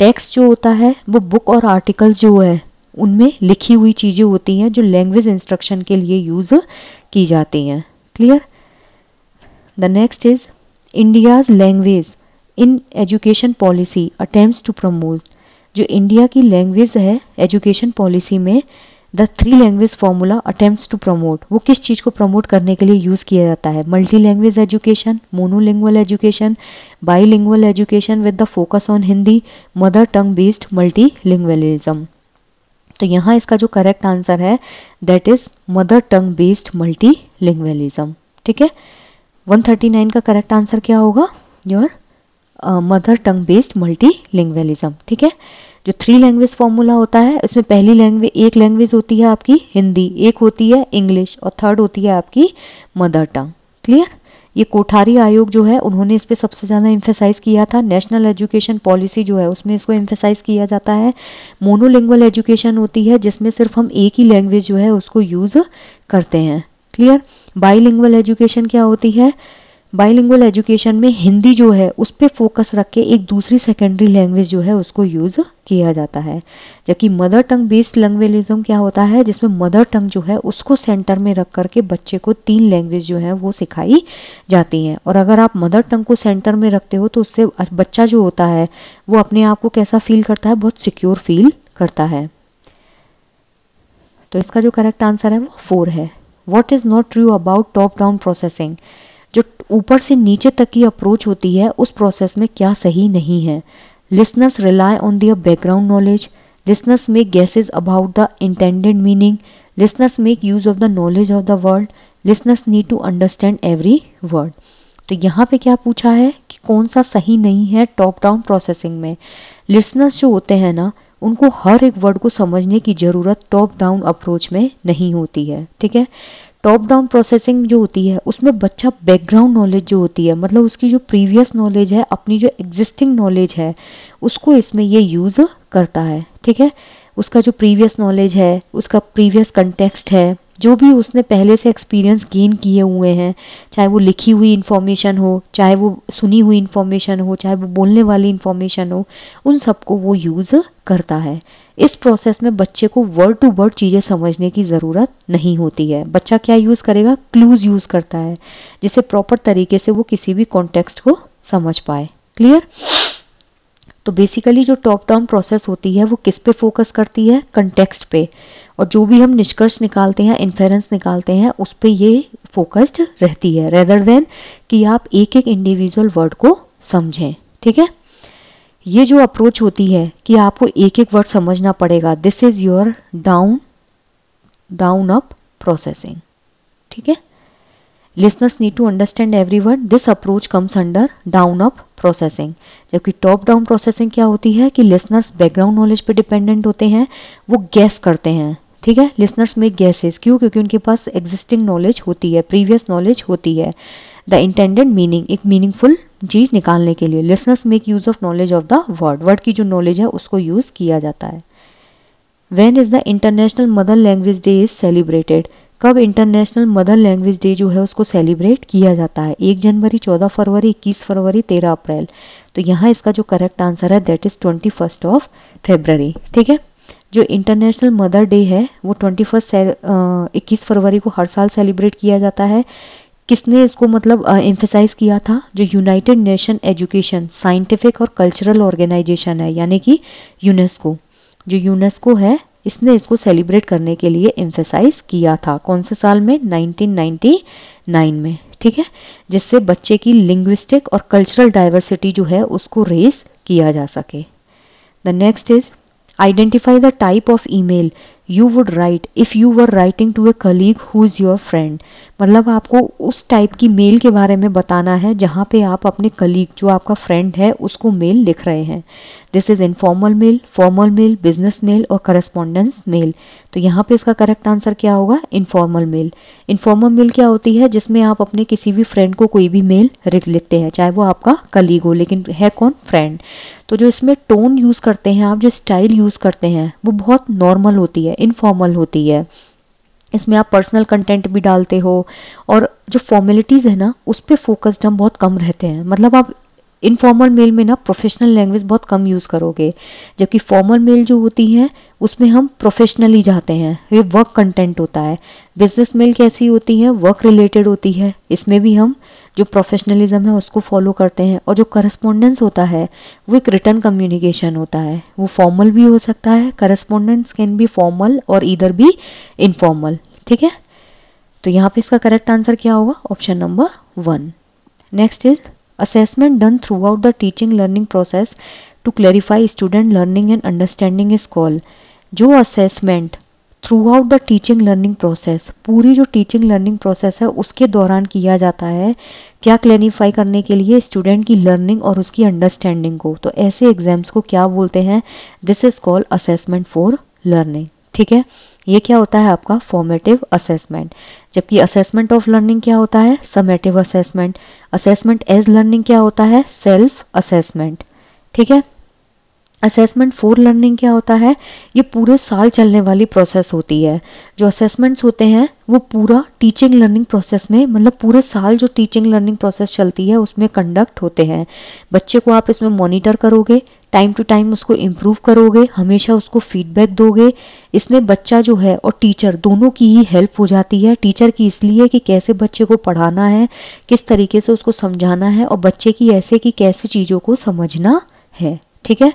Speaker 1: टेक्स्ट जो होता है वो बुक और आर्टिकल्स जो है उनमें लिखी हुई चीज़ें होती हैं जो लैंग्वेज इंस्ट्रक्शन के लिए यूज़ की जाती हैं। Clear. The next is India's language in education policy attempts to promote. जो इंडिया की लैंग्वेज है एजुकेशन पॉलिसी में, the 3 language formula attempts to promote, वो किस चीज़ को प्रमोट करने के लिए यूज़ किया जाता है, multi language education, monolingual education, bilingual education with the focus on Hindi, mother tongue based multilingualism. तो यहाँ इसका जो करेक्ट आंसर है that is mother tongue based multilingualism. ठीक है। 139 का करेक्ट आंसर क्या होगा, your mother tongue based multilingualism. ठीक है। जो 3 लैंग्वेज फॉर्मूला होता है उसमें पहली लैंग्वेज, एक लैंग्वेज होती है आपकी हिंदी, एक होती है इंग्लिश और थर्ड होती है आपकी मदर टंग। क्लियर। ये कोठारी आयोग जो है उन्होंने इस पे सबसे ज़्यादा एम्फेसाइज किया था। नेशनल एजुकेशन पॉलिसी जो है उसमें इसको एम्फेसाइज किया जाता है। मोनोलिंगुअल एजुकेशन होती है जिसमें सिर्फ हम एक ही लैंग्वेज जो है उसको यूज़ करते हैं। क्लियर। बाईलिंगुअल एजुकेशन क्या होती है, बाईलिंगुअल एजुकेशन में हिंदी जो है उस पर फोकस रख के एक दूसरी सेकेंडरी लैंग्वेज जो है उसको यूज़ किया जाता है। जबकि मदर टंग बेस्ड लैंग्वेजिज्म क्या होता है, जिसमें मदर टंग जो है उसको सेंटर में रख करके बच्चे को 3 लैंग्वेज जो है वो सिखाई जाती हैं। और अगर आप मदर टंग को सेंटर में रखते हो तो उससे बच्चा जो होता है वो अपने आप को कैसा फील करता है, बहुत सिक्योर फील करता है। तो इसका जो करेक्ट आंसर है वो 4 है। What is not true about top down processing. जो ऊपर से नीचे तक की अप्रोच होती है उस प्रोसेस में क्या सही नहीं है। Listeners rely on their background knowledge, listeners make guesses about the intended meaning, listeners make use of the knowledge of the word, listeners need to understand every word. तो यहाँ पे क्या पूछा है कि कौन सा सही नहीं है टॉप डाउन प्रोसेसिंग में। लिसनर्स जो होते हैं ना उनको हर एक वर्ड को समझने की जरूरत टॉप डाउन अप्रोच में नहीं होती है। ठीक है। टॉप डाउन प्रोसेसिंग जो होती है उसमें बच्चा बैकग्राउंड नॉलेज जो होती है, मतलब उसकी जो प्रीवियस नॉलेज है, अपनी जो एग्जिस्टिंग नॉलेज है उसको इसमें ये यूज करता है। ठीक है। उसका जो प्रीवियस नॉलेज है, उसका प्रीवियस कंटेक्स्ट है, जो भी उसने पहले से एक्सपीरियंस गेन किए हुए हैं, चाहे वो लिखी हुई इंफॉर्मेशन हो, चाहे वो सुनी हुई इंफॉर्मेशन हो, चाहे वो बोलने वाली इंफॉर्मेशन हो, उन सबको वो यूज करता है। इस प्रोसेस में बच्चे को वर्ड टू वर्ड चीज़ें समझने की ज़रूरत नहीं होती है। बच्चा क्या यूज़ करेगा, क्लूज यूज़ करता है, जिससे प्रॉपर तरीके से वो किसी भी कॉन्टेक्स्ट को समझ पाए। क्लियर। तो बेसिकली जो टॉप डाउन प्रोसेस होती है वो किस पे फोकस करती है, कंटेक्स्ट पे, और जो भी हम निष्कर्ष निकालते हैं, इन्फेरेंस निकालते हैं, उस पे ये फोकस्ड रहती है, रेदर देन कि आप एक एक इंडिविजुअल वर्ड को समझें। ठीक है, ये जो अप्रोच होती है कि आपको एक एक वर्ड समझना पड़ेगा, this is your down up processing. ठीक है, listeners need to understand every word, this approach comes under down up processing. जबकि टॉप डाउन प्रोसेसिंग क्या होती है कि लिसनर्स बैकग्राउंड नॉलेज पे डिपेंडेंट होते हैं, वो गैस करते हैं। ठीक है, लिसनर्स मेक गैसेस, क्यों? क्योंकि उनके पास एग्जिस्टिंग नॉलेज होती है, प्रीवियस नॉलेज होती है, द इंटेंडेड मीनिंग, एक मीनिंगफुल चीज निकालने के लिए। Listeners make use of knowledge of the word की जो नॉलेज है उसको यूज किया जाता है। When is the international mother language day is celebrated, कब इंटरनेशनल मदर लैंग्वेज डे जो है उसको सेलिब्रेट किया जाता है? 1 जनवरी, 14 फरवरी, 21 फरवरी, 13 अप्रैल। तो यहाँ इसका जो करेक्ट आंसर है दैट इज 21 ऑफ फेब्रवरी। ठीक है, जो इंटरनेशनल मदर डे है वो 21 फरवरी को हर साल सेलिब्रेट किया जाता है। किसने इसको मतलब एम्फेसाइज किया था? जो यूनाइटेड नेशन एजुकेशन, साइंटिफिक और कल्चरल ऑर्गेनाइजेशन है, यानी कि यूनेस्को। जो यूनेस्को है इसने इसको सेलिब्रेट करने के लिए एम्फेसाइज किया था। कौन से साल में? 1999 में। ठीक है, जिससे बच्चे की लिंग्विस्टिक और कल्चरल डाइवर्सिटी जो है उसको रेस किया जा सके। The next is identify the type of email you would write if you were writing to a colleague who is your friend. मतलब आपको उस टाइप की मेल के बारे में बताना है जहां पे आप अपने कलीग, जो आपका फ्रेंड है, उसको मेल लिख रहे हैं। This is informal mail, formal mail, business mail और करस्पॉन्डेंस मेल। तो यहाँ पे इसका करेक्ट आंसर क्या होगा? Informal mail. इनफॉर्मल मेल क्या होती है? जिसमें आप अपने किसी भी फ्रेंड को कोई भी मेल लिख लेते हैं, चाहे वो आपका कलीग हो, लेकिन है कौन? फ्रेंड। तो जो इसमें टोन यूज करते हैं आप, जो स्टाइल यूज करते हैं, वो बहुत नॉर्मल होती है, इनफॉर्मल होती है। इसमें आप पर्सनल कंटेंट भी डालते हो और जो फॉर्मेलिटीज है ना उस पे फोकस्ड हम बहुत कम रहते हैं। मतलब आप इनफॉर्मल मेल में ना प्रोफेशनल लैंग्वेज बहुत कम यूज करोगे, जबकि फॉर्मल मेल जो होती है उसमें हम प्रोफेशनली जाते हैं, ये वर्क कंटेंट होता है। बिजनेस मेल कैसी होती है? वर्क रिलेटेड होती है, इसमें भी हम जो प्रोफेशनलिज्म है उसको फॉलो करते हैं। और जो करस्पॉन्डेंस होता है वो एक रिटर्न कम्युनिकेशन होता है, वो फॉर्मल भी हो सकता है, करस्पॉन्डेंस कैन बी फॉर्मल और इधर भी इनफॉर्मल। ठीक है, तो यहाँ पे इसका करेक्ट आंसर क्या होगा? Option number 1। Next is assessment done throughout the teaching learning process to clarify student learning and understanding is called। जो assessment throughout the teaching learning process, पूरी जो teaching learning process है उसके दौरान किया जाता है, क्या क्लैरिफाई करने के लिए? स्टूडेंट की लर्निंग और उसकी अंडरस्टैंडिंग को। तो ऐसे एग्जाम्स को क्या बोलते हैं? This is called assessment for learning. ठीक है, ये क्या होता है आपका? Formative assessment. जबकि असेसमेंट ऑफ लर्निंग क्या होता है? Summative assessment. Assessment as learning क्या होता है? Self assessment. ठीक है, असेसमेंट फॉर लर्निंग क्या होता है? ये पूरे साल चलने वाली प्रोसेस होती है। जो असेसमेंट्स होते हैं वो पूरा टीचिंग लर्निंग प्रोसेस में, मतलब पूरे साल जो टीचिंग लर्निंग प्रोसेस चलती है उसमें कंडक्ट होते हैं। बच्चे को आप इसमें मॉनिटर करोगे, टाइम टू टाइम उसको इम्प्रूव करोगे, हमेशा उसको फीडबैक दोगे। इसमें बच्चा जो है और टीचर दोनों की ही हेल्प हो जाती है। टीचर की इसलिए कि कैसे बच्चे को पढ़ाना है, किस तरीके से उसको समझाना है, और बच्चे की ऐसे कि कैसे चीज़ों को समझना है। ठीक है,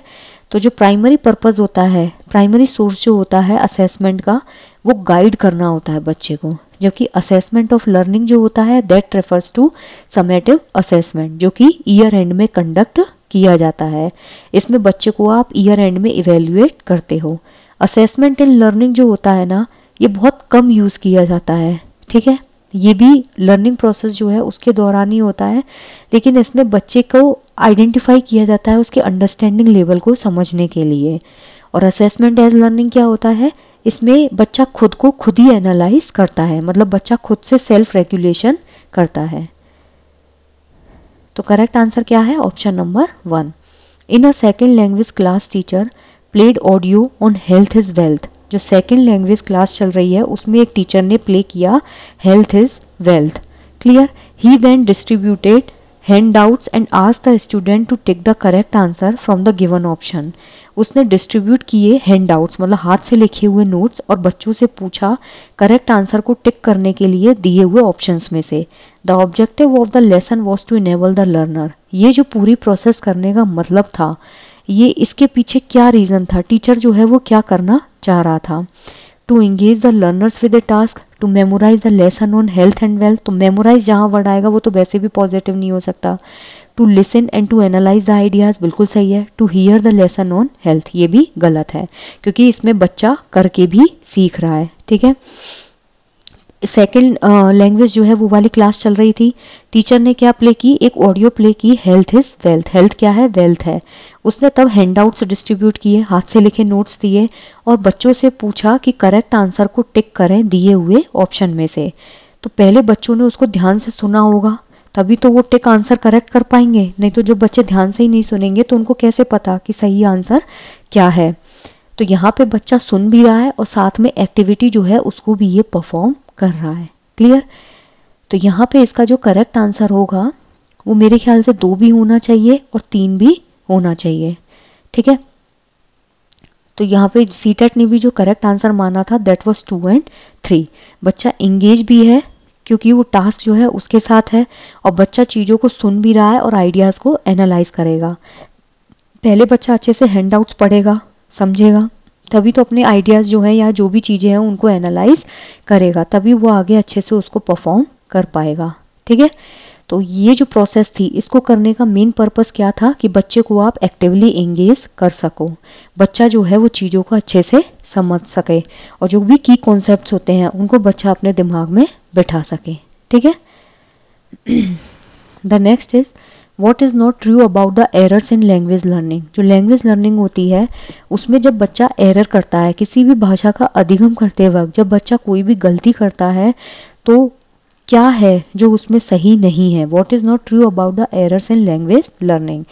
Speaker 1: तो जो प्राइमरी पर्पस होता है, प्राइमरी सोर्स जो होता है असेसमेंट का, वो गाइड करना होता है बच्चे को। जबकि असेसमेंट ऑफ लर्निंग जो होता है that refers to summative assessment, जो कि ईयर एंड में कंडक्ट किया जाता है। इसमें बच्चे को आप ईयर एंड में इवेल्युएट करते हो। असेसमेंट इन लर्निंग जो होता है ना, ये बहुत कम यूज किया जाता है। ठीक है, ये भी लर्निंग प्रोसेस जो है उसके दौरान ही होता है, लेकिन इसमें बच्चे को आइडेंटिफाई किया जाता है उसके अंडरस्टैंडिंग लेवल को समझने के लिए। और असेसमेंट एज लर्निंग क्या होता है? इसमें बच्चा खुद को खुद ही एनालाइज करता है, मतलब बच्चा खुद से सेल्फ रेगुलेशन करता है। तो करेक्ट आंसर क्या है? Option number 1। In a second language class teacher played audio on health is wealth. जो सेकेंड लैंग्वेज क्लास चल रही है उसमें एक टीचर ने प्ले किया health is wealth. Clear? He then distributed handouts and asked the student to tick the correct answer from the given option. उसने distribute किए हैंडआउट्स, मतलब हाथ से लिखे हुए नोट्स, और बच्चों से पूछा करेक्ट आंसर को टिक करने के लिए दिए हुए ऑप्शंस में से। The objective of the lesson was to enable the learner. ये जो पूरी प्रोसेस करने का मतलब था, ये इसके पीछे क्या रीजन था, टीचर जो है वो क्या करना चाह रहा था। To engage the learners with the task, to memorise the lesson on health and wealth, तो मेमोराइज जहां वर्ड आएगा वो तो वैसे भी पॉजिटिव नहीं हो सकता। To listen and to analyse the ideas, बिल्कुल सही है। To hear the lesson on health, ये भी गलत है क्योंकि इसमें बच्चा करके भी सीख रहा है, ठीक है। सेकेंड लैंग्वेज जो है वो वाली क्लास चल रही थी, टीचर ने क्या प्ले की, एक ऑडियो प्ले की, हेल्थ इज वेल्थ, हेल्थ क्या है, वेल्थ है। उसने तब हैंडआउट्स डिस्ट्रीब्यूट किए, हाथ से लिखे नोट्स दिए और बच्चों से पूछा कि करेक्ट आंसर को टिक करें दिए हुए ऑप्शन में से। तो पहले बच्चों ने उसको ध्यान से सुना होगा तभी तो वो टिक आंसर करेक्ट कर पाएंगे, नहीं तो जो बच्चे ध्यान से ही नहीं सुनेंगे तो उनको कैसे पता कि सही आंसर क्या है। तो यहाँ पे बच्चा सुन भी रहा है और साथ में एक्टिविटी जो है उसको भी ये परफॉर्म कर रहा है, क्लियर। तो यहाँ पे इसका जो करेक्ट आंसर होगा वो मेरे ख्याल से 2 भी होना चाहिए और 3 भी होना चाहिए, ठीक है। तो यहाँ पे सीटेट ने भी जो करेक्ट आंसर माना था दैट वाज 2 and 3। बच्चा इंगेज भी है क्योंकि वो टास्क जो है उसके साथ है और बच्चा चीजों को सुन भी रहा है और आइडियाज को एनालाइज करेगा। पहले बच्चा अच्छे से हैंडआउट्स पढ़ेगा, समझेगा, तभी तो अपने आइडियाज जो है या जो भी चीजें हैं उनको एनालाइज करेगा, तभी वो आगे अच्छे से उसको परफॉर्म कर पाएगा, ठीक है। तो ये जो प्रोसेस थी इसको करने का मेन पर्पस क्या था कि बच्चे को आप एक्टिवली एंगेज कर सको, बच्चा जो है वो चीजों को अच्छे से समझ सके और जो भी की कॉन्सेप्ट्स होते हैं उनको बच्चा अपने दिमाग में बिठा सके, ठीक है। The next is what is not true about the errors in language learning. जो लैंग्वेज लर्निंग होती है उसमें जब बच्चा एरर करता है, किसी भी भाषा का अधिगम करते वक्त जब बच्चा कोई भी गलती करता है तो क्या है जो उसमें सही नहीं है। What is not true about the errors in language learning.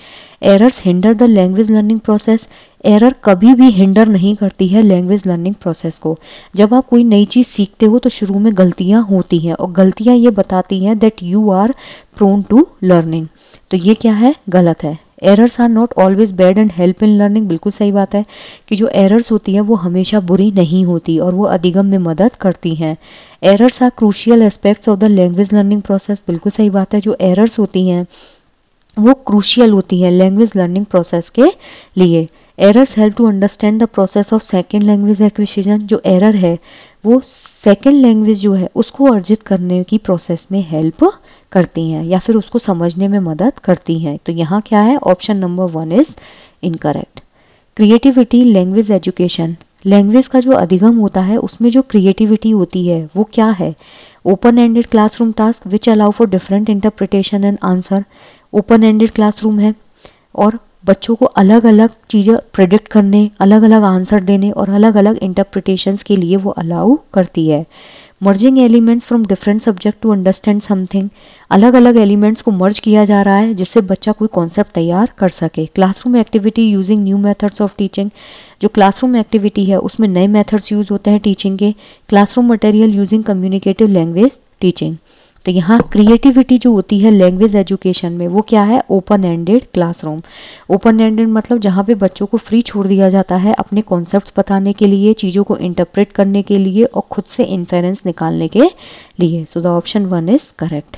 Speaker 1: Errors hinder the language learning process. Error कभी भी हिंडर नहीं करती है लैंग्वेज लर्निंग प्रोसेस को। जब आप कोई नई चीज सीखते हो तो शुरू में गलतियां होती हैं और गलतियां ये बताती हैं that you are prone to learning, तो ये क्या है, गलत है। Errors are not always bad and help in learning, बिल्कुल सही बात है कि जो एरर्स होती है वो हमेशा बुरी नहीं होती और वो अधिगम में मदद करती हैं। Errors are crucial aspects of the language learning process, बिल्कुल सही बात है, जो एरर्स होती हैं वो क्रूशियल होती है लैंग्वेज लर्निंग प्रोसेस के लिए। Errors help to understand the process of second language acquisition. जो एरर है वो सेकेंड लैंग्वेज जो है उसको अर्जित करने की प्रोसेस में हेल्प करती हैं या फिर उसको समझने में मदद करती हैं। तो यहाँ क्या है, option number 1 is incorrect. Creativity language education. Language का जो अधिगम होता है उसमें जो क्रिएटिविटी होती है वो क्या है। Open ended classroom task which allow for different interpretation and answer. Open ended classroom है और बच्चों को अलग अलग चीज़ें प्रेडिक्ट करने, अलग अलग आंसर देने और अलग अलग इंटरप्रिटेशंस के लिए वो अलाउ करती है। Merging elements from different subject to understand something. अलग अलग एलिमेंट्स को मर्ज किया जा रहा है जिससे बच्चा कोई कॉन्सेप्ट तैयार कर सके। Classroom activity using new methods of teaching. जो क्लासरूम एक्टिविटी है उसमें नए मेथड्स यूज होते हैं टीचिंग के। Classroom material using communicative language teaching. तो यहाँ क्रिएटिविटी जो होती है लैंग्वेज एजुकेशन में वो क्या है, open ended classroom. Open ended मतलब जहाँ पे बच्चों को फ्री छोड़ दिया जाता है अपने कॉन्सेप्ट्स बताने के लिए, चीज़ों को इंटरप्रेट करने के लिए और खुद से इन्फेरेंस निकालने के लिए। So the option 1 is correct.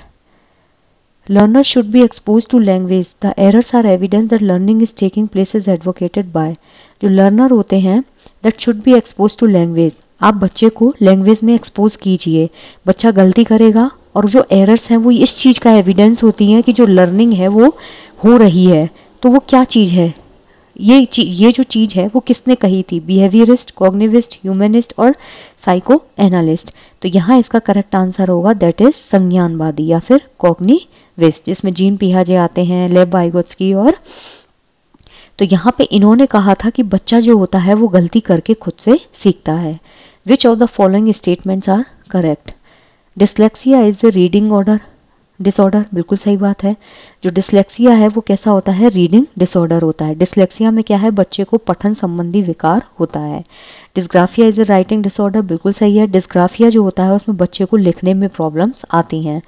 Speaker 1: Learner should be expose to language. The errors are evidence that learning is taking place is advocated by. जो लर्नर होते हैं that should be expose to language. आप बच्चे को language में expose कीजिए, बच्चा गलती करेगा और जो एरर्स हैं वो इस चीज़ का एविडेंस होती हैं कि जो लर्निंग है वो हो रही है। तो वो क्या चीज़ है, ये जो चीज़ है वो किसने कही थी, बिहेवियरिस्ट, कॉग्निविस्ट, ह्यूमनिस्ट और साइको एनालिस्ट। तो यहाँ इसका करेक्ट आंसर होगा दैट इज संज्ञानवादी या फिर कॉग्निविस्ट, जिसमें जीन पियाजे आते हैं, लेव वाइगोत्स्की और। तो यहाँ पे इन्होंने कहा था कि बच्चा जो होता है वो गलती करके खुद से सीखता है। Which of the following statements are correct. Dyslexia is the reading order disorder, बिल्कुल सही बात है। जो डिसलेक्सिया है वो कैसा होता है, रीडिंग डिसऑर्डर होता है। डिसलेक्सिया में क्या है, बच्चे को पठन संबंधी विकार होता है। Dysgraphia is a writing disorder, बिल्कुल सही है। डिस्ग्राफिया जो होता है उसमें बच्चे को लिखने में प्रॉब्लम्स आती हैं।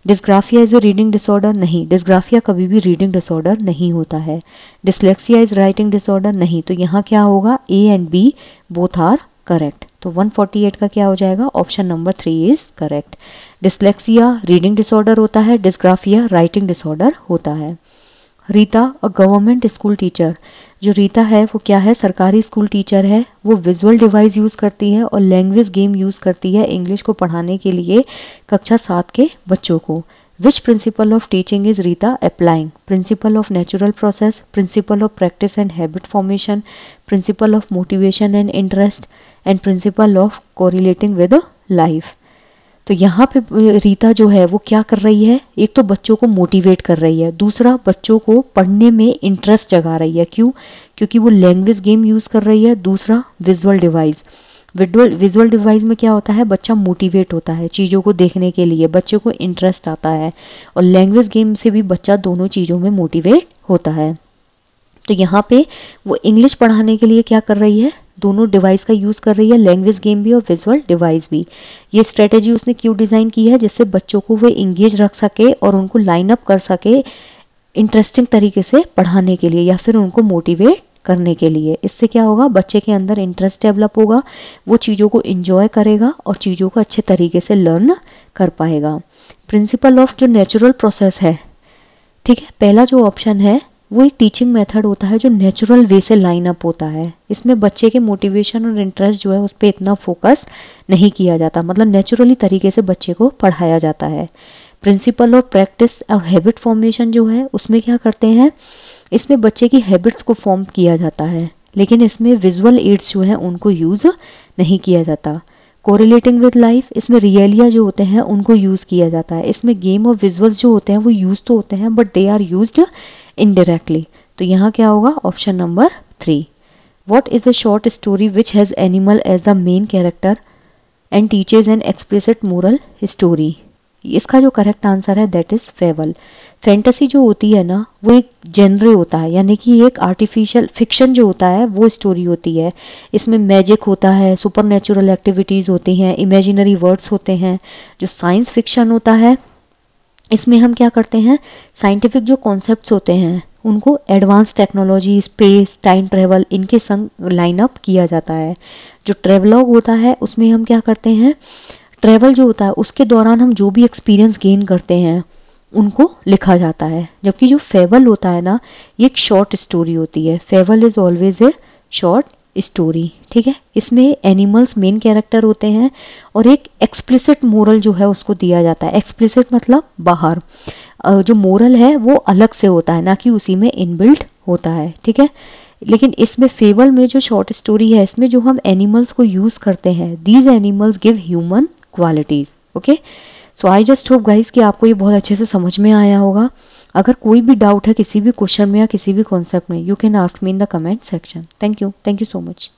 Speaker 1: Dysgraphia is a reading disorder, नहीं, डिस्ग्राफिया कभी भी रीडिंग डिसऑर्डर नहीं होता है। डिसलेक्सिया इज राइटिंग डिसऑर्डर, नहीं। तो यहाँ क्या होगा, A and B both are correct. तो 148 का क्या हो जाएगा, option number 3 is correct. Dyslexia reading disorder होता है, डिस्ग्राफिया राइटिंग डिसऑर्डर होता है। Rita a government school teacher. जो रीता है वो क्या है, सरकारी स्कूल टीचर है। वो विजुअल डिवाइस यूज़ करती है और लैंग्वेज गेम यूज़ करती है इंग्लिश को पढ़ाने के लिए कक्षा 7 के बच्चों को। Which principle of teaching is Rita applying? Principle of natural process, principle of practice and habit formation, principle of motivation and interest and principle of correlating with life. तो यहाँ पे रीता जो है वो क्या कर रही है, एक तो बच्चों को मोटिवेट कर रही है, दूसरा बच्चों को पढ़ने में इंटरेस्ट जगा रही है। क्यों? क्योंकि वो लैंग्वेज गेम यूज कर रही है। दूसरा विजुअल डिवाइस। विजुअल डिवाइस में क्या होता है, बच्चा मोटिवेट होता है चीज़ों को देखने के लिए, बच्चे को इंटरेस्ट आता है। और लैंग्वेज गेम से भी बच्चा दोनों चीज़ों में मोटिवेट होता है। तो यहाँ पे वो इंग्लिश पढ़ाने के लिए क्या कर रही है, दोनों डिवाइस का यूज़ कर रही है, लैंग्वेज गेम भी और विजुअल डिवाइस भी। ये स्ट्रेटेजी उसने क्यों डिज़ाइन की है, जिससे बच्चों को वो इंगेज रख सके और उनको लाइन अप कर सके इंटरेस्टिंग तरीके से पढ़ाने के लिए या फिर उनको मोटिवेट करने के लिए। इससे क्या होगा, बच्चे के अंदर इंटरेस्ट डेवलप होगा, वो चीज़ों को इंजॉय करेगा और चीज़ों को अच्छे तरीके से लर्न कर पाएगा। प्रिंसिपल ऑफ जो नेचुरल प्रोसेस है, ठीक है, पहला जो ऑप्शन है वो एक टीचिंग मेथड होता है जो नेचुरल वे से लाइन अप होता है। इसमें बच्चे के मोटिवेशन और इंटरेस्ट जो है उस पर इतना फोकस नहीं किया जाता, मतलब नेचुरली तरीके से बच्चे को पढ़ाया जाता है। प्रिंसिपल ऑफ प्रैक्टिस और हैबिट फॉर्मेशन जो है उसमें क्या करते हैं, इसमें बच्चे की हैबिट्स को फॉर्म किया जाता है, लेकिन इसमें विजुअल एड्स जो हैं उनको यूज़ नहीं किया जाता। कोरिलेटिंग विद लाइफ, इसमें रियलिया जो होते हैं उनको यूज़ किया जाता है। इसमें गेम और विजुअल्स जो होते हैं वो यूज़ तो होते हैं but they are used indirectly. तो यहाँ क्या होगा, option number 3। What is a short story which has animal as the main character and teaches an explicit moral story? इसका जो करेक्ट आंसर है दैट इज फेबल। फैंटेसी जो होती है ना वो एक जेनरे होता है, यानी कि एक आर्टिफिशियल फिक्शन जो होता है वो स्टोरी होती है। इसमें मैजिक होता है, सुपरनेचुरल एक्टिविटीज़ होती हैं, इमेजिनरी वर्ड्स होते हैं। जो साइंस फिक्शन होता है इसमें हम क्या करते हैं, साइंटिफिक जो कॉन्सेप्ट्स होते हैं उनको advance technology, space, time travel इनके संग लाइन अप किया जाता है। जो ट्रेवलॉग होता है उसमें हम क्या करते हैं, ट्रेवल जो होता है उसके दौरान हम जो भी एक्सपीरियंस गेन करते हैं उनको लिखा जाता है। जबकि जो फेबल होता है ना ये एक शॉर्ट स्टोरी होती है। Fable is always a short story, ठीक है। इसमें एनिमल्स मेन कैरेक्टर होते हैं और एक एक्सप्लिसिट मोरल जो है उसको दिया जाता है। एक्सप्लिसिट मतलब बाहर, जो मोरल है वो अलग से होता है, ना कि उसी में इनबिल्ट होता है, ठीक है। लेकिन इसमें फेबल में जो शॉर्ट स्टोरी है इसमें जो हम एनिमल्स को यूज करते हैं, these animals give human qualities. Okay, so I just hope guys कि आपको ये बहुत अच्छे से समझ में आया होगा। अगर कोई भी डाउट है किसी भी क्वेश्चन में या किसी भी कॉन्सेप्ट में, you can ask me in the comment section. Thank you so much.